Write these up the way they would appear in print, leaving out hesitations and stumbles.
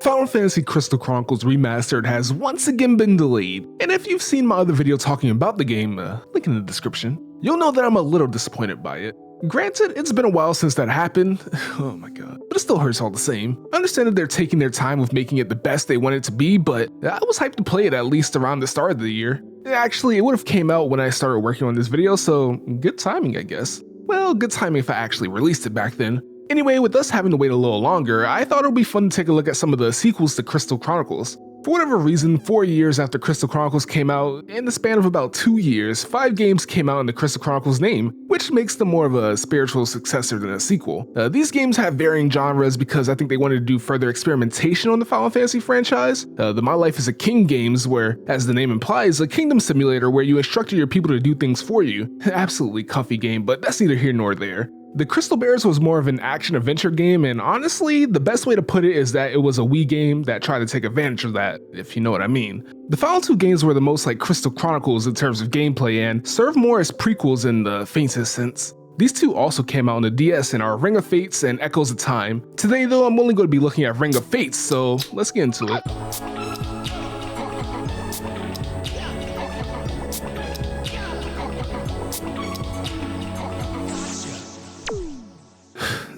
Final Fantasy Crystal Chronicles Remastered has once again been delayed, and if you've seen my other video talking about the game, link in the description, you'll know that I'm a little disappointed by it. Granted, it's been a while since that happened, oh my god, but it still hurts all the same. I understand that they're taking their time with making it the best they want it to be, but I was hyped to play it at least around the start of the year. Actually, it would have came out when I started working on this video, so good timing I guess. Well, good timing if I actually released it back then. Anyway, with us having to wait a little longer, I thought it would be fun to take a look at some of the sequels to Crystal Chronicles. For whatever reason, 4 years after Crystal Chronicles came out, in the span of about 2 years, 5 games came out in the Crystal Chronicles name, which makes them more of a spiritual successor than a sequel. These games have varying genres because I think they wanted to do further experimentation on the Final Fantasy franchise. The My Life as a King games where, as the name implies, a kingdom simulator where you instructed your people to do things for you. Absolutely comfy game, but that's neither here nor there. The Crystal Bears was more of an action-adventure game, and honestly, the best way to put it is that it was a Wii game that tried to take advantage of that, if you know what I mean. The final 2 games were the most like Crystal Chronicles in terms of gameplay and serve more as prequels in the faintest sense. These 2 also came out on the DS and are Ring of Fates and Echoes of Time. Today though, I'm only going to be looking at Ring of Fates, so let's get into it.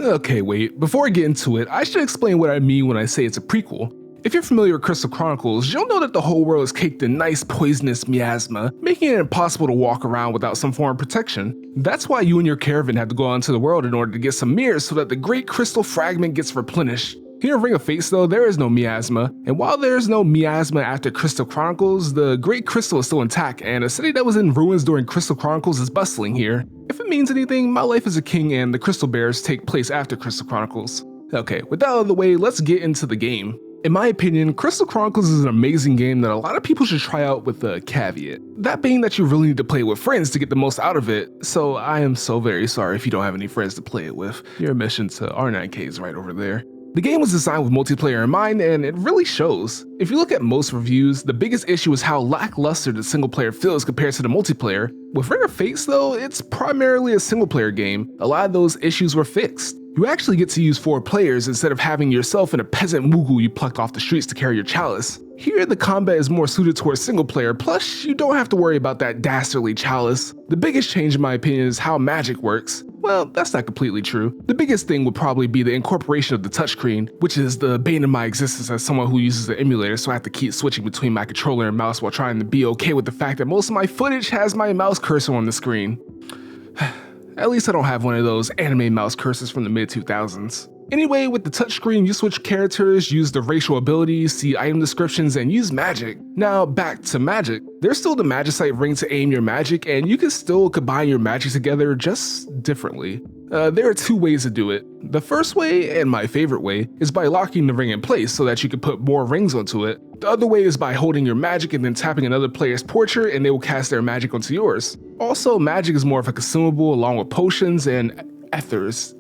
Okay, wait, before I get into it, I should explain what I mean when I say it's a prequel. If you're familiar with Crystal Chronicles, you'll know that the whole world is caked in nice poisonous miasma, making it impossible to walk around without some form of protection. That's why you and your caravan had to go out into the world in order to get some mirrors so that the great crystal fragment gets replenished. Here in Ring of Fates though, there is no miasma, and while there is no miasma after Crystal Chronicles, the Great Crystal is still intact, and a city that was in ruins during Crystal Chronicles is bustling here. If it means anything, My Life as a King and the Crystal Bears take place after Crystal Chronicles. Okay, with that out of the way, let's get into the game. In my opinion, Crystal Chronicles is an amazing game that a lot of people should try out with a caveat. That being that you really need to play it with friends to get the most out of it, so I am so very sorry if you don't have any friends to play it with. Your admission to R9K is right over there. The game was designed with multiplayer in mind, and it really shows. If you look at most reviews, the biggest issue is how lackluster the single player feels compared to the multiplayer. With Ring of Fates though, it's primarily a single player game. A lot of those issues were fixed. You actually get to use 4 players instead of having yourself and a peasant Moogle you plucked off the streets to carry your chalice. Here, the combat is more suited towards single player, plus you don't have to worry about that dastardly chalice. The biggest change in my opinion is how magic works. Well, that's not completely true. The biggest thing would probably be the incorporation of the touchscreen, which is the bane of my existence as someone who uses the emulator, so I have to keep switching between my controller and mouse while trying to be okay with the fact that most of my footage has my mouse cursor on the screen. At least I don't have one of those anime mouse cursors from the mid-2000s. Anyway, with the touchscreen, you switch characters, use the racial abilities, see item descriptions, and use magic. Now, back to magic. There's still the Magicite ring to aim your magic, and you can still combine your magic together, just differently. There are 2 ways to do it. The first way, and my favorite way, is by locking the ring in place so that you can put more rings onto it. The other way is by holding your magic and then tapping another player's portrait and they will cast their magic onto yours. Also, magic is more of a consumable along with potions and ethers,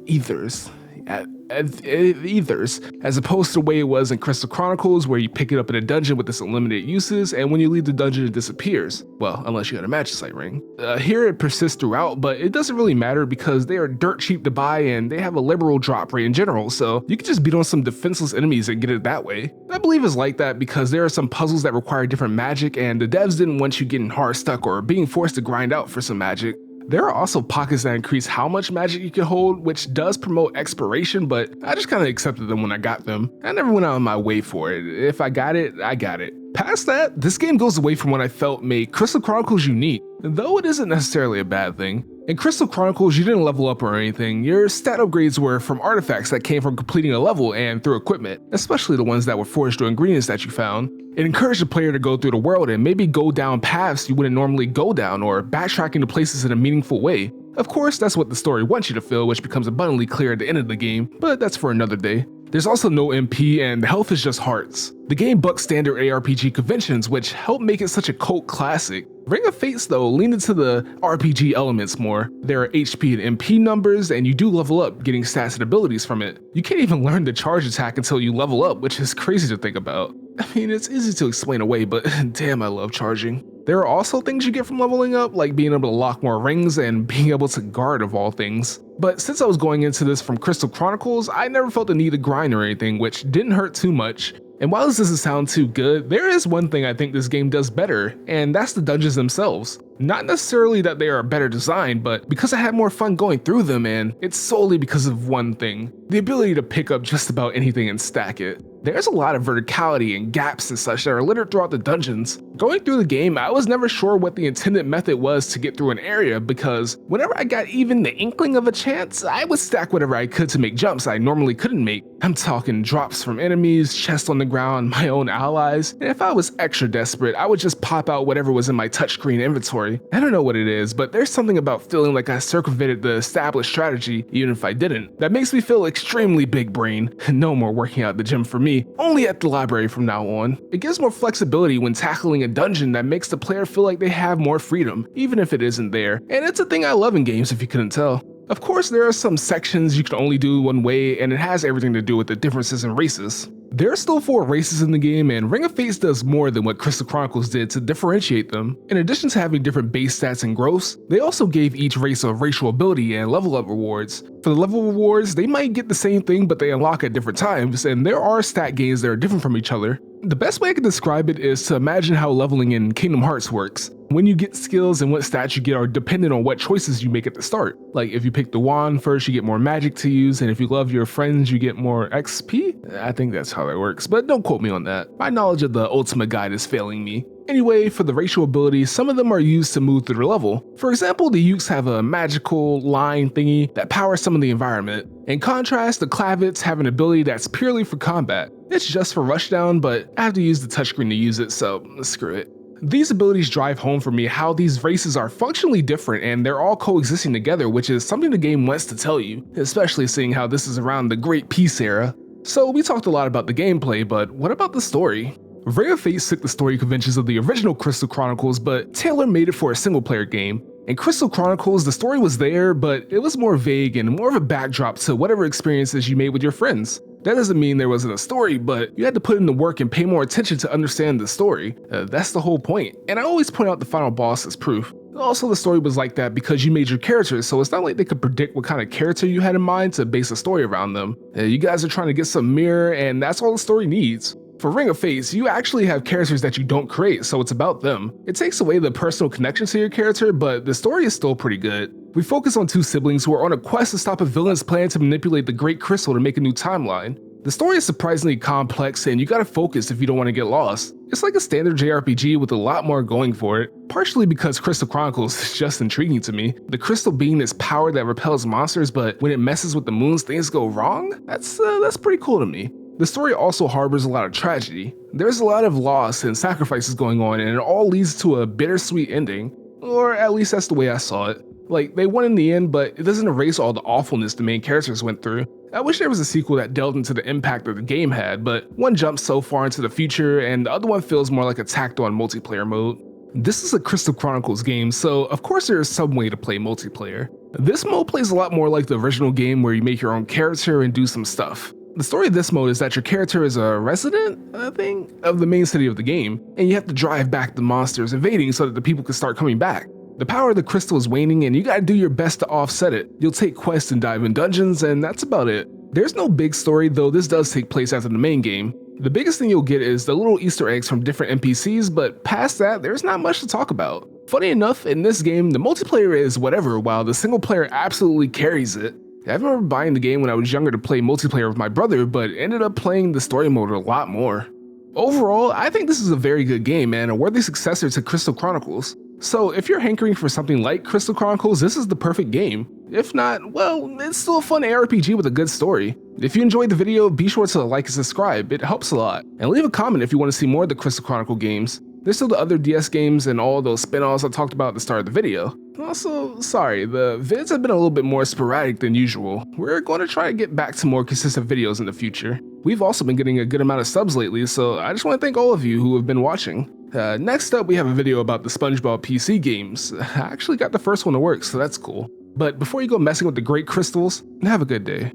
as opposed to the way it was in Crystal Chronicles where you pick it up in a dungeon with its unlimited uses, and when you leave the dungeon it disappears. Well, unless you got a Magicite ring. Here it persists throughout, but it doesn't really matter because they are dirt cheap to buy and they have a liberal drop rate in general, so you can just beat on some defenseless enemies and get it that way. I believe it's like that because there are some puzzles that require different magic, and the devs didn't want you getting hard stuck or being forced to grind out for some magic. There are also pockets that increase how much magic you can hold, which does promote expiration, but I just kind of accepted them when I got them. I never went out of my way for it. If I got it, I got it. Past that, this game goes away from what I felt made Crystal Chronicles unique, though it isn't necessarily a bad thing. In Crystal Chronicles, you didn't level up or anything. Your stat upgrades were from artifacts that came from completing a level and through equipment, especially the ones that were forged through ingredients that you found. It encouraged the player to go through the world and maybe go down paths you wouldn't normally go down or backtracking to places in a meaningful way. Of course, that's what the story wants you to feel, which becomes abundantly clear at the end of the game, but that's for another day. There's also no MP and the health is just hearts. The game bucks standard ARPG conventions, which help make it such a cult classic. Ring of Fates though lean into the RPG elements more. There are HP and MP numbers, and you do level up, getting stats and abilities from it. You can't even learn the charge attack until you level up, which is crazy to think about. I mean, it's easy to explain away, but damn, I love charging. There are also things you get from leveling up, like being able to lock more rings and being able to guard of all things. But since I was going into this from Crystal Chronicles, I never felt the need to grind or anything, which didn't hurt too much. And while this doesn't sound too good, there is one thing I think this game does better, and that's the dungeons themselves. Not necessarily that they are better designed, but because I had more fun going through them, and it's solely because of one thing: the ability to pick up just about anything and stack it. There's a lot of verticality and gaps and such that are littered throughout the dungeons. Going through the game, I was never sure what the intended method was to get through an area, because whenever I got even the inkling of a chance, I would stack whatever I could to make jumps I normally couldn't make. I'm talking drops from enemies, chests on the ground, my own allies, and if I was extra desperate, I would just pop out whatever was in my touchscreen inventory. I don't know what it is, but there's something about feeling like I circumvented the established strategy, even if I didn't, that makes me feel extremely big brain. No more working out at the gym for me, only at the library from now on. It gives more flexibility when tackling a dungeon that makes the player feel like they have more freedom, even if it isn't there, and it's a thing I love in games if you couldn't tell. Of course, there are some sections you can only do one way, and it has everything to do with the differences in races. There are still 4 races in the game, and Ring of Fates does more than what Crystal Chronicles did to differentiate them. In addition to having different base stats and growths, they also gave each race a racial ability and level up rewards. For the level rewards, they might get the same thing, but they unlock at different times, and there are stat gains that are different from each other. The best way I can describe it is to imagine how leveling in Kingdom Hearts works. When you get skills and what stats you get are dependent on what choices you make at the start. Like if you pick the wand first, you get more magic to use, and if you love your friends, you get more XP? I think that's how that works, but don't quote me on that. My knowledge of the Ultimate Guide is failing me. Anyway, for the racial abilities, some of them are used to move through the level. For example, the Ukes have a magical line thingy that powers some of the environment. In contrast, the Clavets have an ability that's purely for combat. It's just for rushdown, but I have to use the touchscreen to use it, so screw it. These abilities drive home for me how these races are functionally different and they're all coexisting together, which is something the game wants to tell you, especially seeing how this is around the Great Peace era. So we talked a lot about the gameplay, but what about the story? Ring of Fates took the story conventions of the original Crystal Chronicles, but tailor-made it for a single-player game. In Crystal Chronicles, the story was there, but it was more vague and more of a backdrop to whatever experiences you made with your friends. That doesn't mean there wasn't a story, but you had to put in the work and pay more attention to understand the story. That's the whole point, and I always point out the final boss as proof. Also, the story was like that because you made your characters, so it's not like they could predict what kind of character you had in mind to base a story around them. You guys are trying to get some mirror, and that's all the story needs. For Ring of Fates, you actually have characters that you don't create, so it's about them. It takes away the personal connection to your character, but the story is still pretty good. We focus on 2 siblings who are on a quest to stop a villain's plan to manipulate the Great Crystal to make a new timeline. The story is surprisingly complex, and you gotta focus if you don't want to get lost. It's like a standard JRPG with a lot more going for it, partially because Crystal Chronicles is just intriguing to me. The crystal being this power that repels monsters, but when it messes with the moons, things go wrong? That's pretty cool to me. The story also harbors a lot of tragedy. There's a lot of loss and sacrifices going on, and it all leads to a bittersweet ending. Or at least that's the way I saw it. Like, they won in the end, but it doesn't erase all the awfulness the main characters went through. I wish there was a sequel that delved into the impact that the game had, but one jumps so far into the future, and the other one feels more like a tacked-on multiplayer mode. This is a Crystal Chronicles game, so of course there is some way to play multiplayer. This mode plays a lot more like the original game where you make your own character and do some stuff. The story of this mode is that your character is a resident, I think, of the main city of the game, and you have to drive back the monsters invading so that the people can start coming back. The power of the crystal is waning, and you gotta do your best to offset it. You'll take quests and dive in dungeons, and that's about it. There's no big story, though this does take place after the main game. The biggest thing you'll get is the little Easter eggs from different NPCs, but past that, there's not much to talk about. Funny enough, in this game, the multiplayer is whatever, while the single player absolutely carries it. I remember buying the game when I was younger to play multiplayer with my brother, but ended up playing the story mode a lot more. Overall, I think this is a very good game and a worthy successor to Crystal Chronicles. So if you're hankering for something like Crystal Chronicles, this is the perfect game. If not, well, it's still a fun ARPG with a good story. If you enjoyed the video, be sure to like and subscribe, it helps a lot. And leave a comment if you want to see more of the Crystal Chronicle games. There's still the other DS games and all those spin-offs I talked about at the start of the video. Also, sorry, the vids have been a little bit more sporadic than usual. We're going to try to get back to more consistent videos in the future. We've also been getting a good amount of subs lately, so I just want to thank all of you who have been watching. Next up, we have a video about the SpongeBob PC games. I actually got the first one to work, so that's cool. But before you go messing with the Great Crystals, have a good day.